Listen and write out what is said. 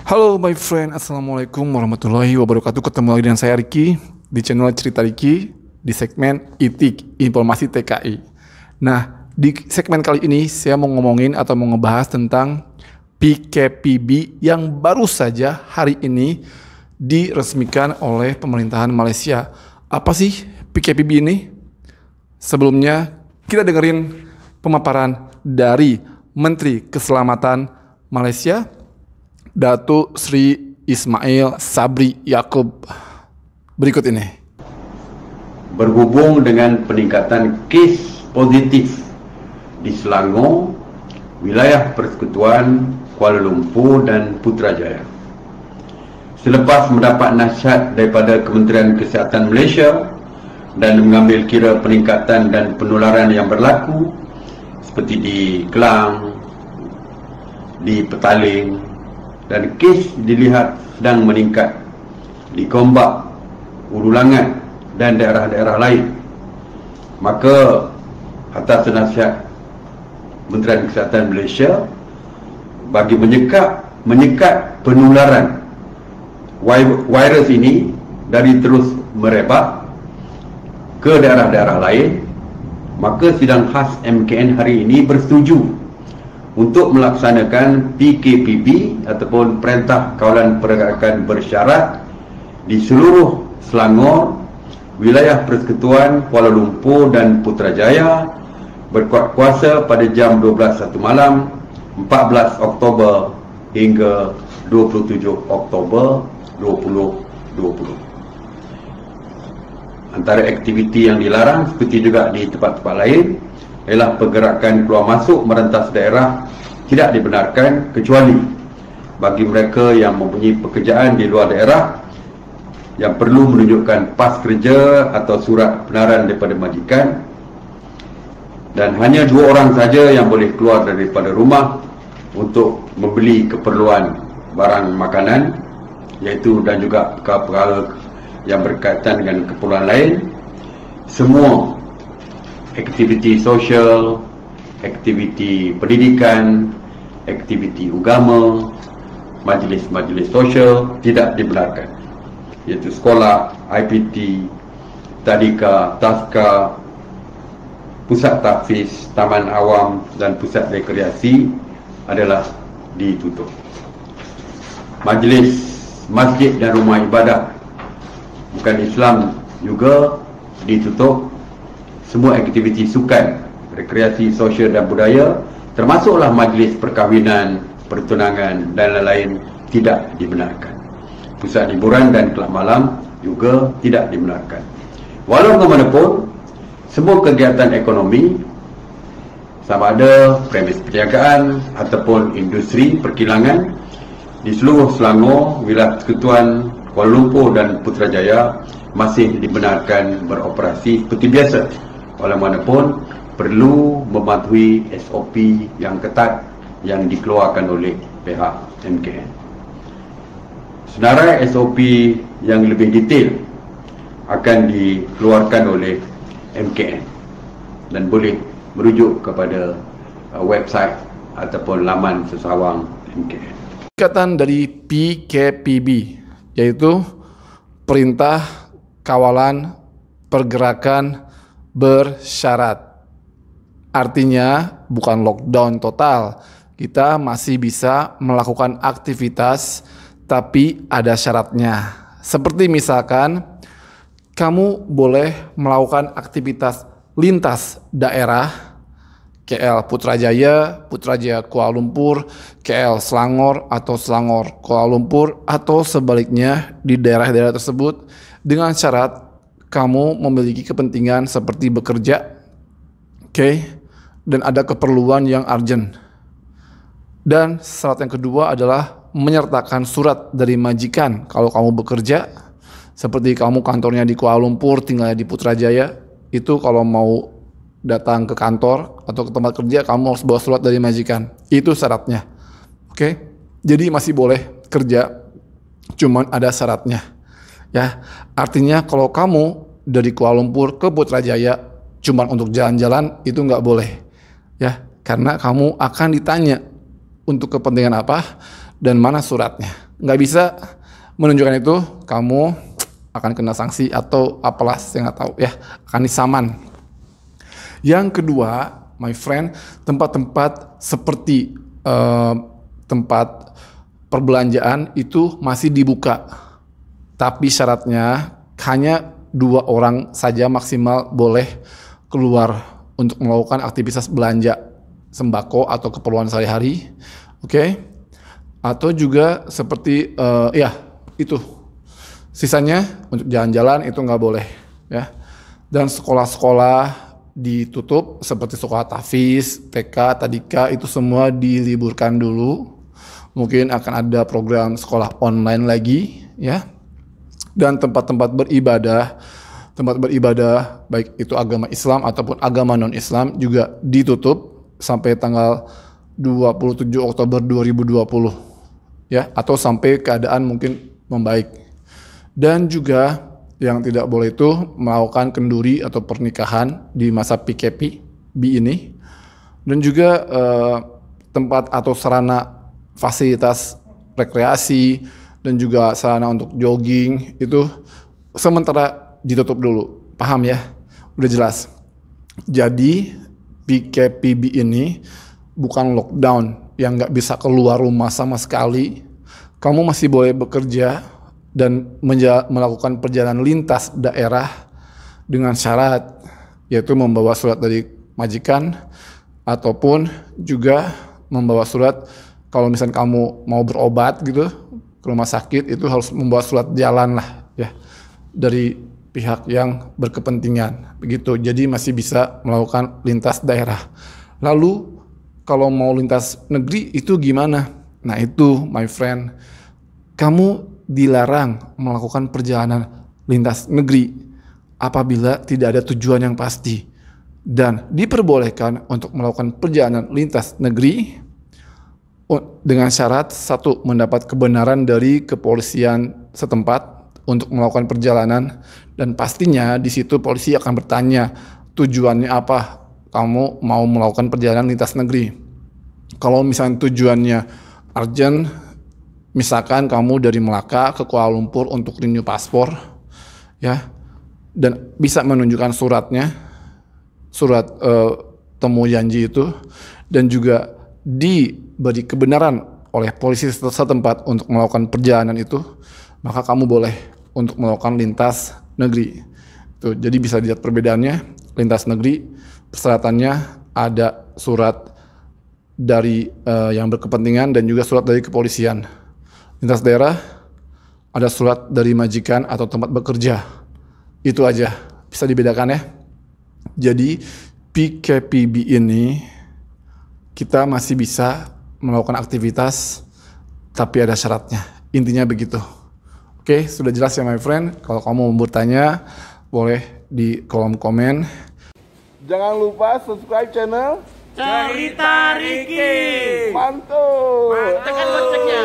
Halo my friend, Assalamualaikum warahmatullahi wabarakatuh. Ketemu lagi dengan saya Riki di channel Cerita Riki di segmen ITIK, Informasi TKI. Nah, di segmen kali ini saya mau ngomongin atau mau ngebahas tentang PKPB yang baru saja hari ini diresmikan oleh pemerintahan Malaysia. Apa sih PKPB ini? Sebelumnya kita dengerin pemaparan dari Menteri Keselamatan Malaysia, Datuk Sri Ismail Sabri Yaakob. Berikut ini. Berhubung dengan peningkatan kes positif di Selangor, wilayah Persekutuan Kuala Lumpur dan Putrajaya. Selepas mendapat nasihat daripada Kementerian Kesihatan Malaysia dan mengambil kira peningkatan dan penularan yang berlaku seperti di Kelang, di Petaling, dan kes dilihat sedang meningkat di Gombak, Urulangan dan daerah-daerah lain, maka atas nasihat Kementerian Kesihatan Malaysia bagi menyekat penularan virus ini dari terus merebak ke daerah-daerah lain, maka sidang khas MKN hari ini bersetuju untuk melaksanakan PKPB ataupun Perintah Kawalan Pergerakan Bersyarat di seluruh Selangor, wilayah Persekutuan Kuala Lumpur dan Putrajaya berkuat kuasa pada jam 12.01 malam 14 Oktober hingga 27 Oktober 2020. Antara aktiviti yang dilarang seperti juga di tempat-tempat lain ialah pergerakan keluar masuk merentas daerah tidak dibenarkan kecuali bagi mereka yang mempunyai pekerjaan di luar daerah yang perlu menunjukkan pas kerja atau surat kebenaran daripada majikan, dan hanya 2 orang saja yang boleh keluar daripada rumah untuk membeli keperluan barang makanan, iaitu dan juga perkara yang berkaitan dengan keperluan lain. Semua aktiviti sosial, aktiviti pendidikan, aktiviti agama, majlis-majlis sosial tidak dibenarkan, iaitu sekolah, IPT, tadika, taska, pusat tahfiz, taman awam dan pusat rekreasi adalah ditutup. Majlis masjid dan rumah ibadah bukan Islam juga ditutup. Semua aktiviti sukan, rekreasi sosial dan budaya, termasuklah majlis perkahwinan, pertunangan dan lain-lain tidak dibenarkan. Pusat hiburan dan kelab malam juga tidak dibenarkan. Walau bagaimanapun, semua kegiatan ekonomi, sama ada premis perniagaan ataupun industri perkilangan di seluruh Selangor, wilayah Persekutuan Kuala Lumpur dan Putrajaya masih dibenarkan beroperasi seperti biasa. Walaupun perlu mematuhi SOP yang ketat yang dikeluarkan oleh pihak MKN. Senarai SOP yang lebih detail akan dikeluarkan oleh MKN dan boleh merujuk kepada website ataupun laman sesawang MKN. Ikatan dari PKPB, yaitu Perintah Kawalan Pergerakan Bersyarat. Artinya bukan lockdown total. Kita masih bisa melakukan aktivitas, tapi ada syaratnya. Seperti misalkan kamu boleh melakukan aktivitas lintas daerah, KL Putrajaya, Putrajaya Kuala Lumpur, KL Selangor atau Selangor Kuala Lumpur, atau sebaliknya di daerah-daerah tersebut, dengan syarat kamu memiliki kepentingan seperti bekerja, dan ada keperluan yang urgent. Dan syarat yang kedua adalah menyertakan surat dari majikan kalau kamu bekerja, seperti kamu kantornya di Kuala Lumpur, tinggal di Putrajaya, itu kalau mau datang ke kantor atau ke tempat kerja, kamu harus bawa surat dari majikan. Itu syaratnya. Jadi masih boleh kerja, cuman ada syaratnya. Ya, artinya kalau kamu dari Kuala Lumpur ke Putrajaya cuman untuk jalan-jalan, itu nggak boleh. Ya, karena kamu akan ditanya untuk kepentingan apa, dan mana suratnya. Nggak bisa menunjukkan itu, kamu akan kena sanksi atau apalah, saya nggak tahu ya, akan disaman. Yang kedua, my friend, tempat-tempat seperti tempat perbelanjaan itu masih dibuka, tapi syaratnya hanya 2 orang saja maksimal boleh keluar untuk melakukan aktivitas belanja sembako atau keperluan sehari-hari, oke? Atau juga seperti ya itu, sisanya untuk jalan-jalan itu nggak boleh ya. Dan sekolah-sekolah ditutup seperti sekolah tahfiz, TK, tadika, itu semua diliburkan dulu. Mungkin akan ada program sekolah online lagi ya. Dan tempat-tempat beribadah baik itu agama Islam ataupun agama non-Islam juga ditutup sampai tanggal 27 Oktober 2020 ya, atau sampai keadaan mungkin membaik. Dan juga yang tidak boleh itu melakukan kenduri atau pernikahan di masa PKPB ini. Dan juga tempat atau sarana fasilitas rekreasi dan juga sarana untuk jogging itu sementara ditutup dulu. Paham ya? Udah jelas. Jadi PKPB ini bukan lockdown yang nggak bisa keluar rumah sama sekali. Kamu masih boleh bekerja dan melakukan perjalanan lintas daerah dengan syarat, yaitu membawa surat dari majikan ataupun juga membawa surat kalau misalnya kamu mau berobat gitu ke rumah sakit, itu harus membawa surat jalan lah ya dari pihak yang berkepentingan begitu. Jadi masih bisa melakukan lintas daerah. Lalu kalau mau lintas negeri itu gimana? Nah itu my friend, kamu dilarang melakukan perjalanan lintas negeri apabila tidak ada tujuan yang pasti, dan diperbolehkan untuk melakukan perjalanan lintas negeri dengan syarat 1, mendapat kebenaran dari kepolisian setempat untuk melakukan perjalanan, dan pastinya di situ polisi akan bertanya tujuannya apa kamu mau melakukan perjalanan lintas negeri. Kalau misalnya tujuannya urgent, misalkan kamu dari Melaka ke Kuala Lumpur untuk renew paspor ya, dan bisa menunjukkan suratnya, surat temu janji itu, dan juga diberi kebenaran oleh polisi setempat untuk melakukan perjalanan itu, maka kamu boleh untuk melakukan lintas negeri. Tuh, jadi bisa dilihat perbedaannya. Lintas negeri persyaratannya ada surat dari yang berkepentingan dan juga surat dari kepolisian. Lintas daerah ada surat dari majikan atau tempat bekerja. Itu aja, bisa dibedakan ya. Jadi PKPB ini kita masih bisa melakukan aktivitas tapi ada syaratnya. Intinya begitu. Oke, sudah jelas ya my friend. Kalau kamu mau bertanya boleh di kolom komen. Jangan lupa subscribe channel Cerita Riki. Mantul. Tekan loncengnya.